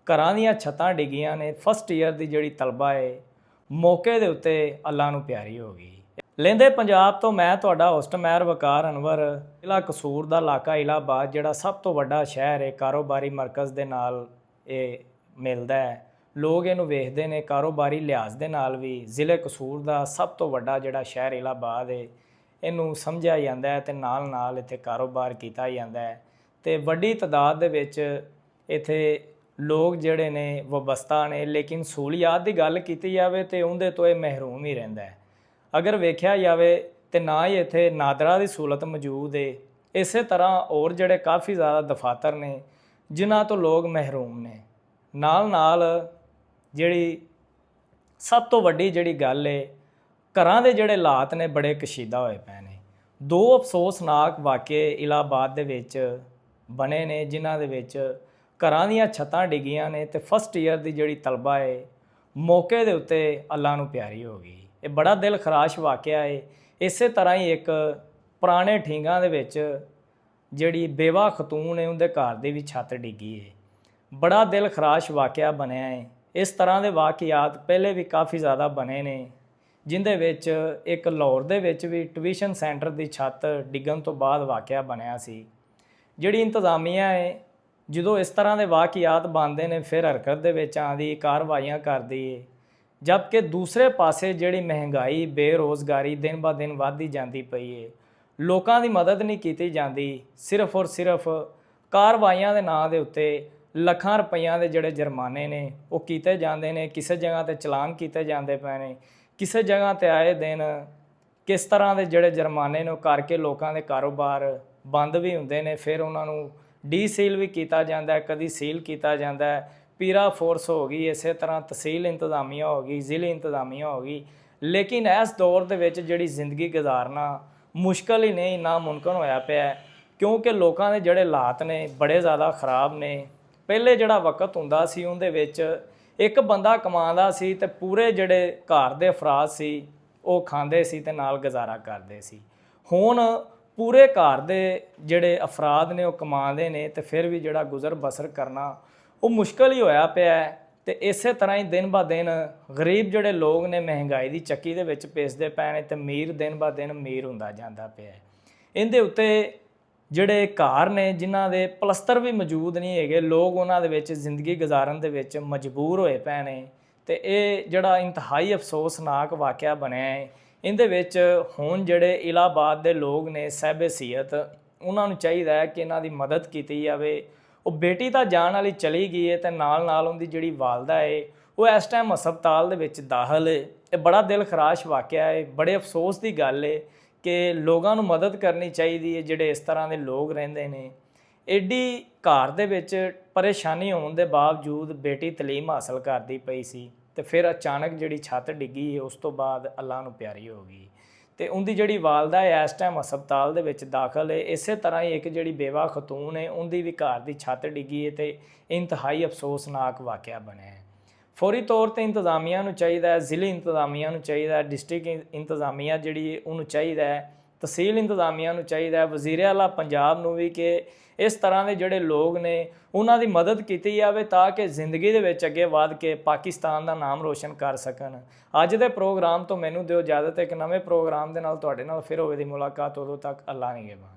ਘਰਾਂ ਦੀਆਂ ਛੱਤਾਂ ਡਿੱਗੀਆਂ ਨੇ। ਫਸਟ ਈਅਰ ਦੀ ਜਿਹੜੀ ਤਲਬਾ ਹੈ ਮੌਕੇ ਦੇ ਉੱਤੇ ਅੱਲਾ ਨੂੰ ਪਿਆਰੀ ਹੋ ਗਈ। ਲੈਂਦੇ ਪੰਜਾਬ ਤੋਂ ਮੈਂ ਤੁਹਾਡਾ ਹੋਸਟ ਮੈਰ ਵਕਾਰ ਅਨਵਰ। ਜ਼ਿਲ੍ਹਾ ਕਸੂਰ ਦਾ ਇਲਾਕਾ ਇਲਾਹਾਬਾਦ ਜਿਹੜਾ ਸਭ ਤੋਂ ਵੱਡਾ ਸ਼ਹਿਰ ਹੈ, ਕਾਰੋਬਾਰੀ ਮਰਕਜ਼ ਦੇ ਨਾਲ ਇਹ ਮਿਲਦਾ ਹੈ। ਲੋਕ ਇਹਨੂੰ ਵੇਖਦੇ ਨੇ ਕਾਰੋਬਾਰੀ ਲਿਹਾਜ਼ ਦੇ ਨਾਲ ਵੀ। ਜ਼ਿਲ੍ਹੇ ਕਸੂਰ ਦਾ ਸਭ ਤੋਂ ਵੱਡਾ ਜਿਹੜਾ ਸ਼ਹਿਰ ਇਲਾਹਾਬਾਦ ਹੈ ਇਹਨੂੰ ਸਮਝਿਆ ਜਾਂਦਾ ਹੈ, ਅਤੇ ਨਾਲ ਨਾਲ ਇੱਥੇ ਕਾਰੋਬਾਰ ਕੀਤਾ ਜਾਂਦਾ ਹੈ। ਅਤੇ ਵੱਡੀ ਤਾਦਾਦ ਦੇ ਵਿੱਚ ਇੱਥੇ ਲੋਕ ਜਿਹੜੇ ਨੇ ਵਬਸਤਾ ਨੇ, ਲੇਕਿਨ ਸਹੂਲੀਅਤ ਦੀ ਗੱਲ ਕੀਤੀ ਜਾਵੇ ਤਾਂ ਉਹਦੇ ਤੋਂ ਇਹ ਮਹਿਰੂਮ ਹੀ ਰਹਿੰਦਾ ਹੈ। ਅਗਰ ਵੇਖਿਆ ਜਾਵੇ ਤਾਂ ਨਾ ਹੀ ਇੱਥੇ ਨਾਦਰਾ ਦੀ ਸਹੂਲਤ ਮੌਜੂਦ ਹੈ। ਇਸੇ ਤਰ੍ਹਾਂ ਹੋਰ ਜਿਹੜੇ ਕਾਫੀ ਜ਼ਿਆਦਾ ਦਫਾਤਰ ਨੇ ਜਿਨ੍ਹਾਂ ਤੋਂ ਲੋਕ ਮਹਿਰੂਮ ਨੇ। ਨਾਲ ਜਿਹੜੀ ਸਭ ਤੋਂ ਵੱਡੀ ਜਿਹੜੀ ਗੱਲ ਹੈ, ਘਰਾਂ ਦੇ ਜਿਹੜੇ ਹਾਲਾਤ ਨੇ ਬੜੇ ਕਸ਼ੀਦਾ ਹੋਏ ਪਏ ਨੇ। ਦੋ ਅਫਸੋਸਨਾਕ ਵਾਕਿਏ ਇਲਾਹਾਬਾਦ ਦੇ ਵਿੱਚ ਬਣੇ ਨੇ, ਜਿਨ੍ਹਾਂ ਦੇ ਵਿੱਚ ਘਰਾਂ ਦੀਆਂ ਛੱਤਾਂ ਡਿੱਗੀਆਂ ਨੇ ਅਤੇ ਫਸਟ ਈਅਰ ਦੀ ਜਿਹੜੀ ਤਲਬਾ ਹੈ ਮੌਕੇ ਦੇ ਉੱਤੇ ਅੱਲਾ ਨੂੰ ਪਿਆਰੀ ਹੋ ਗਈ। ਇਹ ਬੜਾ ਦਿਲ ਖਰਾਸ਼ ਵਾਕਿਆ ਹੈ। ਇਸੇ ਤਰ੍ਹਾਂ ਹੀ ਇੱਕ ਪੁਰਾਣੇ ਠੀਂਗਾਂ ਦੇ ਵਿੱਚ ਜਿਹੜੀ ਬੇਵਾ ਖਤੂਨ ਹੈ ਉਹਦੇ ਘਰ ਦੀ ਵੀ ਛੱਤ ਡਿੱਗੀ ਹੈ। ਬੜਾ ਦਿਲ ਖਰਾਸ਼ ਵਾਕਿਆ ਬਣਿਆ ਹੈ। ਇਸ ਤਰ੍ਹਾਂ ਦੇ ਵਾਕਿਆਤ ਪਹਿਲੇ ਵੀ ਕਾਫੀ ਜ਼ਿਆਦਾ ਬਣੇ ਨੇ, ਜਿੰਦੇ ਵਿੱਚ ਇੱਕ ਲਾਹੌਰ ਦੇ ਵਿੱਚ ਵੀ ਟਿਊਸ਼ਨ ਸੈਂਟਰ ਦੀ ਛੱਤ ਡਿੱਗਣ ਤੋਂ ਬਾਅਦ ਵਾਕਿਆ ਬਣਿਆ ਸੀ। ਜਿਹੜੀ ਇੰਤਜ਼ਾਮੀਆ ਹੈ ਜਦੋਂ ਇਸ ਤਰ੍ਹਾਂ ਦੇ ਵਾਕਿਆਤ ਬਣਦੇ ਨੇ ਫਿਰ ਹਰਕਤ ਦੇ ਵਿੱਚ ਆਉਂਦੀ, ਕਾਰਵਾਈਆਂ ਕਰਦੀ ਹੈ। ਜਦਕਿ ਦੂਸਰੇ ਪਾਸੇ ਜਿਹੜੀ ਮਹਿੰਗਾਈ, ਬੇਰੁਜ਼ਗਾਰੀ ਦਿਨ ਬ ਦਿਨ ਵੱਧਦੀ ਜਾਂਦੀ ਪਈ ਹੈ। ਲੋਕਾਂ ਦੀ ਮਦਦ ਨਹੀਂ ਕੀਤੀ ਜਾਂਦੀ। ਸਿਰਫ ਔਰ ਸਿਰਫ ਕਾਰਵਾਈਆਂ ਦੇ ਨਾਂ ਦੇ ਉੱਤੇ ਲੱਖਾਂ ਰੁਪਈਆਂ ਦੇ ਜਿਹੜੇ ਜੁਰਮਾਨੇ ਨੇ ਉਹ ਕੀਤੇ ਜਾਂਦੇ ਨੇ। ਕਿਸੇ ਜਗ੍ਹਾ 'ਤੇ ਚਲਾਨ ਕੀਤੇ ਜਾਂਦੇ ਪਏ ਨੇ, ਕਿਸੇ ਜਗ੍ਹਾ 'ਤੇ ਆਏ ਦਿਨ ਕਿਸ ਤਰ੍ਹਾਂ ਦੇ ਜਿਹੜੇ ਜੁਰਮਾਨੇ ਨੇ ਉਹ ਕਰਕੇ ਲੋਕਾਂ ਦੇ ਕਾਰੋਬਾਰ ਬੰਦ ਵੀ ਹੁੰਦੇ ਨੇ। ਫਿਰ ਉਹਨਾਂ ਨੂੰ ਡੀਸੀਲ ਵੀ ਕੀਤਾ ਜਾਂਦਾ, ਕਦੀ ਸੀਲ ਕੀਤਾ ਜਾਂਦਾ। ਪੀਰਾ ਫੋਰਸ ਹੋ ਗਈ, ਇਸੇ ਤਰ੍ਹਾਂ ਤਹਿਸੀਲ ਇੰਤਜ਼ਾਮੀਆ ਹੋ ਗਈ, ਜ਼ਿਲ੍ਹੇ ਇੰਤਜ਼ਾਮੀਆ ਹੋ ਗਈ। ਲੇਕਿਨ ਇਸ ਦੌਰ ਦੇ ਵਿੱਚ ਜਿਹੜੀ ਜ਼ਿੰਦਗੀ ਗੁਜ਼ਾਰਨਾ ਮੁਸ਼ਕਲ ਹੀ ਨਹੀਂ, ਨਾਮੁਮਕਿਨ ਹੋਇਆ ਪਿਆ, ਕਿਉਂਕਿ ਲੋਕਾਂ ਦੇ ਜਿਹੜੇ ਹਾਲਾਤ ਨੇ ਬੜੇ ਜ਼ਿਆਦਾ ਖਰਾਬ ਨੇ। ਪਹਿਲੇ ਜਿਹੜਾ ਵਕਤ ਹੁੰਦਾ ਸੀ ਉਹਦੇ ਵਿੱਚ ਇੱਕ ਬੰਦਾ ਕਮਾਉਂਦਾ ਸੀ ਅਤੇ ਪੂਰੇ ਜਿਹੜੇ ਘਰ ਦੇ ਅਫਰਾਦ ਸੀ ਉਹ ਖਾਂਦੇ ਸੀ ਅਤੇ ਨਾਲ ਗੁਜ਼ਾਰਾ ਕਰਦੇ ਸੀ। ਹੁਣ ਪੂਰੇ ਘਰ ਦੇ ਜਿਹੜੇ ਅਫਰਾਦ ਨੇ ਉਹ ਕਮਾਉਂਦੇ ਨੇ ਅਤੇ ਫਿਰ ਵੀ ਜਿਹੜਾ ਗੁਜ਼ਰ ਬਸਰ ਕਰਨਾ ਉਹ ਮੁਸ਼ਕਲ ਹੀ ਹੋਇਆ ਪਿਆ। ਅਤੇ ਇਸੇ ਤਰ੍ਹਾਂ ਹੀ ਦਿਨ ਬ ਦਿਨ ਗਰੀਬ ਜਿਹੜੇ ਲੋਕ ਨੇ ਮਹਿੰਗਾਈ ਦੀ ਚੱਕੀ ਦੇ ਵਿੱਚ ਪਿਸਦੇ ਪਏ ਨੇ ਅਤੇ ਅਮੀਰ ਦਿਨ ਬ ਦਿਨ ਅਮੀਰ ਹੁੰਦਾ ਜਾਂਦਾ ਪਿਆ। ਇਹਦੇ ਉੱਤੇ ਜਿਹੜੇ ਘਰ ਨੇ ਜਿਨ੍ਹਾਂ ਦੇ ਪਲਸਤਰ ਵੀ ਮੌਜੂਦ ਨਹੀਂ ਹੈਗੇ, ਲੋਕ ਉਹਨਾਂ ਦੇ ਵਿੱਚ ਜ਼ਿੰਦਗੀ ਗੁਜ਼ਾਰਨ ਦੇ ਵਿੱਚ ਮਜਬੂਰ ਹੋਏ ਪਏ ਨੇ। ਅਤੇ ਇਹ ਜਿਹੜਾ ਇੰਤਹਾਈ ਅਫਸੋਸਨਾਕ ਵਾਕਿਆ ਬਣਿਆ ਹੈ, ਇਹਦੇ ਵਿੱਚ ਹੁਣ ਜਿਹੜੇ ਇਲਾਹਾਬਾਦ ਦੇ ਲੋਕ ਨੇ ਸਾਹਿਬ ਹਸੀਅਤ, ਉਹਨਾਂ ਨੂੰ ਚਾਹੀਦਾ ਹੈ ਕਿ ਇਹਨਾਂ ਦੀ ਮਦਦ ਕੀਤੀ ਜਾਵੇ। ਉਹ ਬੇਟੀ ਤਾਂ ਜਾਣ ਵਾਲੀ ਚਲੀ ਗਈ ਹੈ ਅਤੇ ਨਾਲ ਉਹਦੀ ਜਿਹੜੀ ਵਾਲਦਾ ਹੈ ਉਹ ਇਸ ਟਾਈਮ ਹਸਪਤਾਲ ਦੇ ਵਿੱਚ ਦਾਖਲ ਹੈ। ਇਹ ਬੜਾ ਦਿਲ ਖਰਾਸ਼ ਵਾਕਿਆ ਹੈ। ਬੜੇ ਅਫਸੋਸ ਦੀ ਗੱਲ ਹੈ ਕਿ ਲੋਕਾਂ ਨੂੰ ਮਦਦ ਕਰਨੀ ਚਾਹੀਦੀ ਹੈ ਜਿਹੜੇ ਇਸ ਤਰ੍ਹਾਂ ਦੇ ਲੋਕ ਰਹਿੰਦੇ ਨੇ। ਐਡੀ ਘਰ ਦੇ ਵਿੱਚ ਪਰੇਸ਼ਾਨੀ ਹੋਣ ਦੇ ਬਾਵਜੂਦ ਬੇਟੀ ਤਾਲੀਮ ਹਾਸਲ ਕਰਦੀ ਪਈ ਸੀ ਅਤੇ ਫਿਰ ਅਚਾਨਕ ਜਿਹੜੀ ਛੱਤ ਡਿੱਗੀ ਹੈ ਉਸ ਤੋਂ ਬਾਅਦ ਅੱਲਾ ਨੂੰ ਪਿਆਰੀ ਹੋ ਗਈ ਅਤੇ ਉਹਦੀ ਜਿਹੜੀ ਵਾਲਦਾ ਹੈ ਇਸ ਟਾਈਮ ਹਸਪਤਾਲ ਦੇ ਵਿੱਚ ਦਾਖਲ ਹੈ। ਇਸੇ ਤਰ੍ਹਾਂ ਹੀ ਇੱਕ ਜਿਹੜੀ ਬੇਵਾ ਖਤੂਨ ਹੈ ਉਹਦੀ ਵੀ ਘਰ ਦੀ ਛੱਤ ਡਿੱਗੀ ਹੈ ਅਤੇ ਇੰਤਹਾਈ ਅਫਸੋਸਨਾਕ ਵਾਕਿਆ ਬਣਿਆ ਹੈ। ਫੌਰੀ ਤੌਰ 'ਤੇ ਇੰਤਜ਼ਾਮੀਆ ਨੂੰ ਚਾਹੀਦਾ ਹੈ, ਜ਼ਿਲ੍ਹੇ ਇੰਤਜ਼ਾਮੀਆ ਨੂੰ ਚਾਹੀਦਾ, ਡਿਸਟ੍ਰਿਕਟ ਇੰਤਜ਼ਾਮੀਆ ਜਿਹੜੀ ਉਹਨੂੰ ਚਾਹੀਦਾ ਹੈ, ਤਹਿਸੀਲ ਇੰਤਜ਼ਾਮੀਆ ਨੂੰ ਚਾਹੀਦਾ, ਵਜ਼ੀਰ ਆਲਾ ਪੰਜਾਬ ਨੂੰ ਵੀ ਕਿ ਇਸ ਤਰ੍ਹਾਂ ਦੇ ਜਿਹੜੇ ਲੋਕ ਨੇ ਉਹਨਾਂ ਦੀ ਮਦਦ ਕੀਤੀ ਜਾਵੇ ਤਾਂ ਕਿ ਜ਼ਿੰਦਗੀ ਦੇ ਵਿੱਚ ਅੱਗੇ ਵਧ ਕੇ ਪਾਕਿਸਤਾਨ ਦਾ ਨਾਮ ਰੋਸ਼ਨ ਕਰ ਸਕਣ। ਅੱਜ ਦੇ ਪ੍ਰੋਗਰਾਮ ਤੋਂ ਮੈਨੂੰ ਦਿਓ ਇਜਾਜ਼ਤ। ਇੱਕ ਨਵੇਂ ਪ੍ਰੋਗਰਾਮ ਦੇ ਨਾਲ ਤੁਹਾਡੇ ਨਾਲ ਫਿਰ ਹੋਵੇ ਦੀ ਮੁਲਾਕਾਤ। ਉਦੋਂ ਤੱਕ ਅੱਲਾ ਨਿਗਹਿਬਾਨ।